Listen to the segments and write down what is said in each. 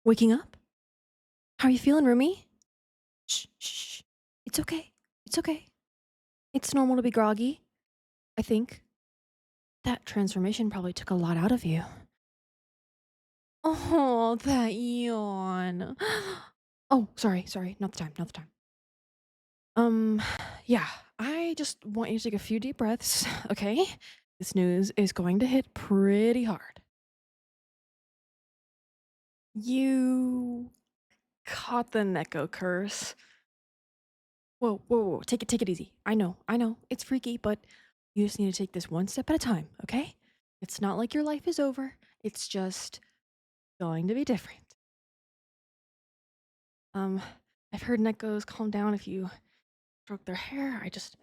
Waking up? How are you feeling, Rumi? Shh, shh, shh. It's okay. It's okay. It's normal to be groggy, I think. That transformation probably took a lot out of you. Oh, that yawn. Oh, sorry, not the time, not the time. Um, yeah, I just want you to take a few deep breaths, okay? This news is going to hit pretty hard. You caught the Neko curse. Whoa. Take it easy. I know. It's freaky, but you just need to take this one step at a time, okay? It's not like your life is over. It's just going to be different. Um, I've heard Nekos calm down if you stroke their hair. I just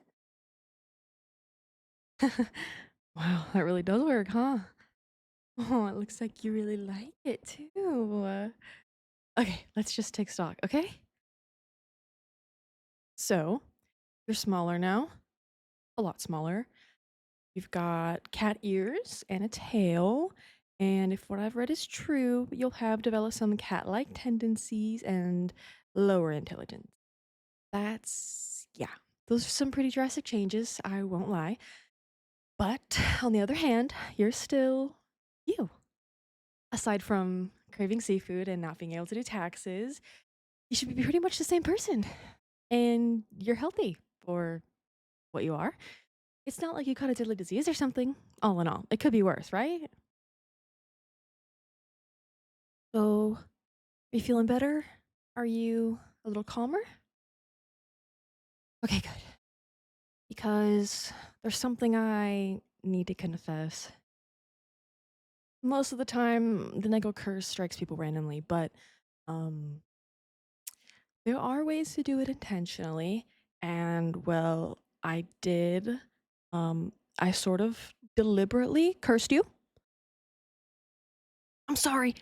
Wow, that really does work, huh? Oh, it looks like you really like it too. Okay, let's just take stock, okay? So, you're smaller now, a lot smaller. You've got cat ears and a tail. And if what I've read is true, you'll have developed some cat like tendencies and lower intelligence. Yeah, those are some pretty drastic changes, I won't lie. But on the other hand, you're still you. Aside from craving seafood and not being able to do taxes, you should be pretty much the same person. And you're healthy for what you are. It's not like you caught a deadly disease or something. All in all, it could be worse, right? So, are you feeling better? Are you a little calmer? Okay, good. Because there's something I need to confess. Most of the time, the Nego curse strikes people randomly, but um, there are ways to do it intentionally. And well, I did. I sort of deliberately cursed you. I'm sorry.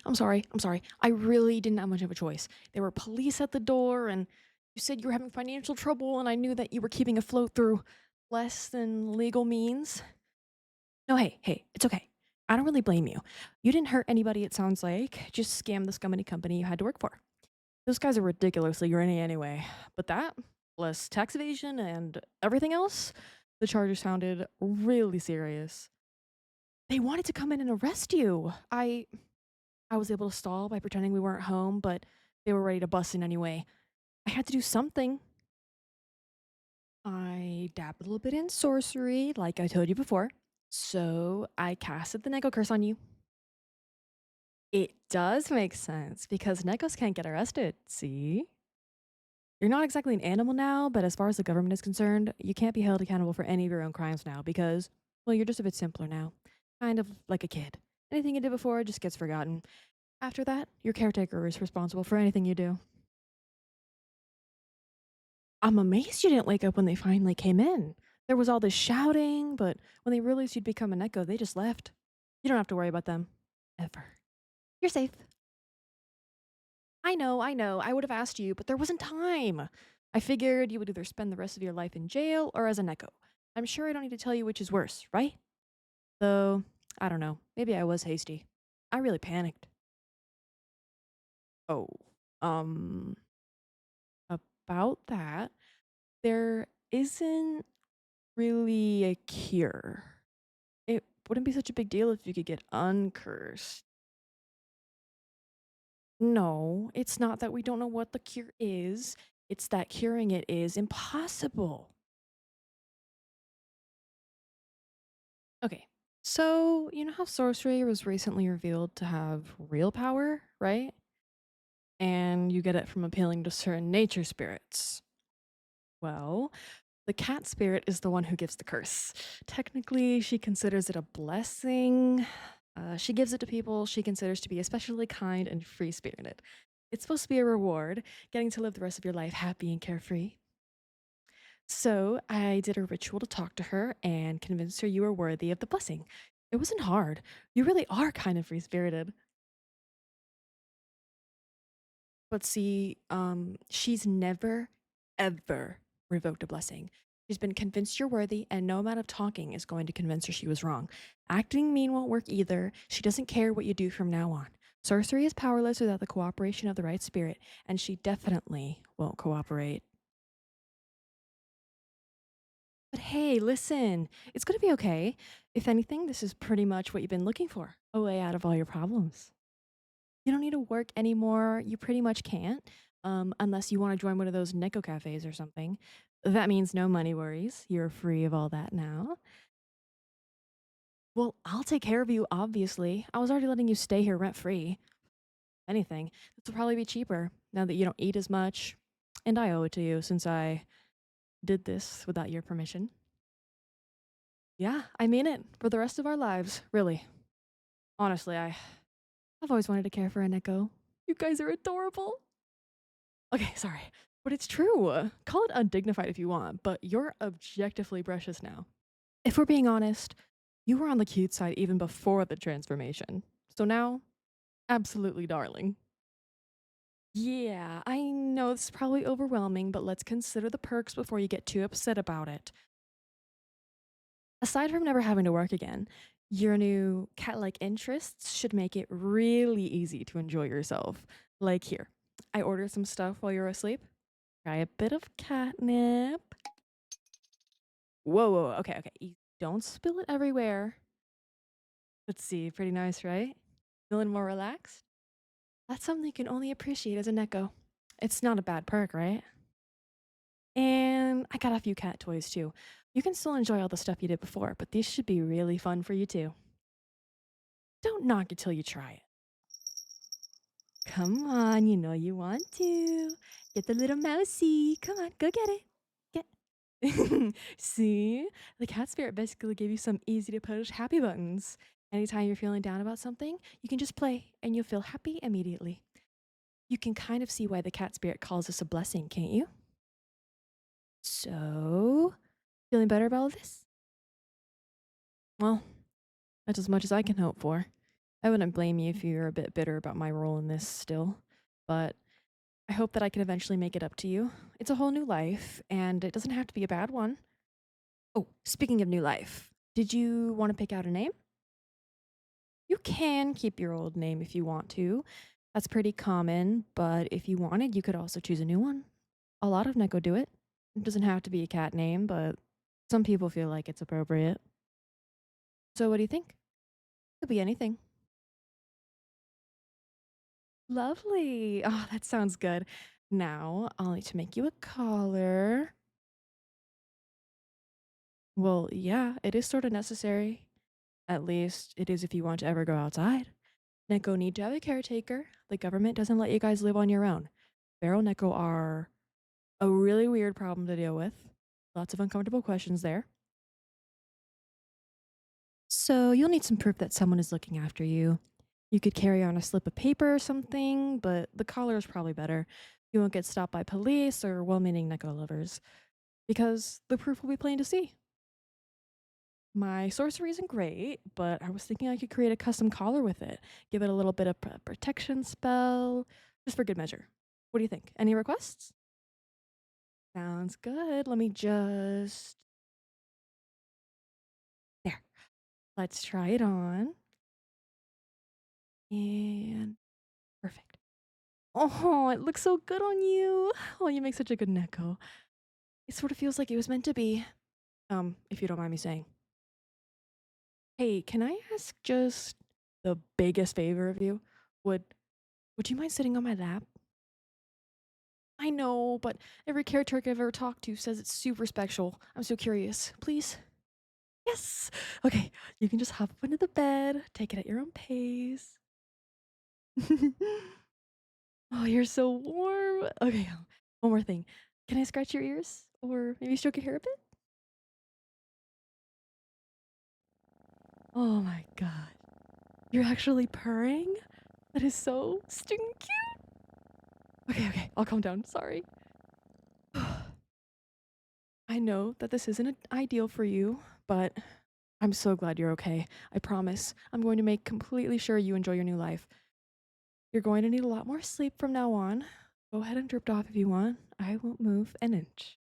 I really didn't have much of a choice. There were police at the door, and you said you were having financial trouble, and I knew that you were keeping afloat through less than legal means. No, hey, it's okay. I don't really blame you. You didn't hurt anybody, it sounds like. Just scammed the scummy company you had to work for. Those guys are ridiculously greedy anyway. But that, plus tax evasion and everything else, the charges sounded really serious. They wanted to come in and arrest you. I was able to stall by pretending we weren't home, but they were ready to bust in anyway. I had to do something. I dabbled a little bit in sorcery, like I told you before. So I casted the Neko curse on you. It does make sense because Nekos can't get arrested, see? You're not exactly an animal now, but as far as the government is concerned, you can't be held accountable for any of your own crimes now because, well, you're just a bit simpler now. Kind of like a kid. Anything you did before just gets forgotten. After that, your caretaker is responsible for anything you do. I'm amazed you didn't wake up when they finally came in. There was all this shouting, but when they realized you'd become an echo, they just left. You don't have to worry about them. Ever. You're safe. I know. I would have asked you, but there wasn't time. I figured you would either spend the rest of your life in jail or as an echo. I'm sure I don't need to tell you which is worse, right? Though, I don't know. Maybe I was hasty. I really panicked. Oh, um, about that, there isn't really a cure. It wouldn't be such a big deal if you could get uncursed. No, it's not that we don't know what the cure is. It's that curing it is impossible. Okay, so you know how sorcery was recently revealed to have real power, right? And you get it from appealing to certain nature spirits. Well, the cat spirit is the one who gives the curse. Technically, she considers it a blessing. She gives it to people she considers to be especially kind and free spirited. It's supposed to be a reward, getting to live the rest of your life happy and carefree. So I did a ritual to talk to her and convince her you were worthy of the blessing. It wasn't hard. You really are kind of free spirited. But see, she's never, ever revoked a blessing. She's been convinced you're worthy, and no amount of talking is going to convince her she was wrong. Acting mean won't work either. She doesn't care what you do from now on. Sorcery is powerless without the cooperation of the right spirit, and she definitely won't cooperate. But hey, listen, it's gonna be okay. If anything, this is pretty much what you've been looking for, a way out of all your problems. You don't need to work anymore. You pretty much can't, unless you want to join one of those Neko cafes or something. That means no money worries. You're free of all that now. Well, I'll take care of you, obviously. I was already letting you stay here rent free. Anything. This will probably be cheaper now that you don't eat as much. And I owe it to you since I did this without your permission. Yeah, I mean it. For the rest of our lives, really. Honestly, I've always wanted to care for a Neko. You guys are adorable. Okay, sorry. But it's true. Call it undignified if you want, but you're objectively precious now. If we're being honest, you were on the cute side even before the transformation. So now, absolutely darling. Yeah, I know it's probably overwhelming, but let's consider the perks before you get too upset about it. Aside from never having to work again, your new cat like interests should make it really easy to enjoy yourself. Like here, I ordered some stuff while you were asleep. Try a bit of catnip. Whoa, whoa, whoa, okay, okay. Don't spill it everywhere. Let's see, pretty nice, right? Feeling more relaxed? That's something you can only appreciate as a Neko. It's not a bad perk, right? And I got a few cat toys too. You can still enjoy all the stuff you did before, but these should be really fun for you too. Don't knock it till you try it. Come on, you know you want to. Get the little mousey. Come on, go get it. Get. See? The cat spirit basically gave you some easy to push happy buttons. Anytime you're feeling down about something, you can just play and you'll feel happy immediately. You can kind of see why the cat spirit calls this a blessing, can't you? So, feeling better about all this? Well, that's as much as I can hope for. I wouldn't blame you if you're a bit bitter about my role in this still, but I hope that I can eventually make it up to you. It's a whole new life, and it doesn't have to be a bad one. Oh, speaking of new life, did you want to pick out a name? You can keep your old name if you want to. That's pretty common, but if you wanted, you could also choose a new one. A lot of Neko do it. It doesn't have to be a cat name, but some people feel like it's appropriate. So, what do you think? Could be anything. Lovely. Oh, that sounds good. Now, I'll need to make you a collar. Well, yeah, it is sort of necessary. At least it is if you want to ever go outside. Neko need to have a caretaker. The government doesn't let you guys live on your own. Feral Neko are a really weird problem to deal with. Lots of uncomfortable questions there. So you'll need some proof that someone is looking after you. You could carry on a slip of paper or something, but the collar is probably better. You won't get stopped by police or well-meaning Neko lovers, because the proof will be plain to see. My sorcery isn't great, but I was thinking I could create a custom collar with it. Give it a little bit of protection spell, just for good measure. What do you think? Any requests? Sounds good. Let me just. There. Let's try it on. And perfect. Oh, it looks so good on you. Oh, you make such a good Neko. It sort of feels like it was meant to be. If you don't mind me saying. Hey, can I ask just the biggest favor of you? Would would you mind sitting on my lap? I know, but every caretaker I've ever talked to says it's super special. I'm so curious. Please? Yes! Okay, you can just hop up into the bed, take it at your own pace. Oh, you're so warm. Okay, one more thing. Can I scratch your ears? Or maybe stroke your hair a bit? Oh my god. You're actually purring? That is so stinky. Okay, okay, I'll calm down. Sorry. I know that this isn't ideal for you, but I'm so glad you're okay. I promise. I'm going to make completely sure you enjoy your new life. You're going to need a lot more sleep from now on. Go ahead and drift off if you want. I won't move an inch.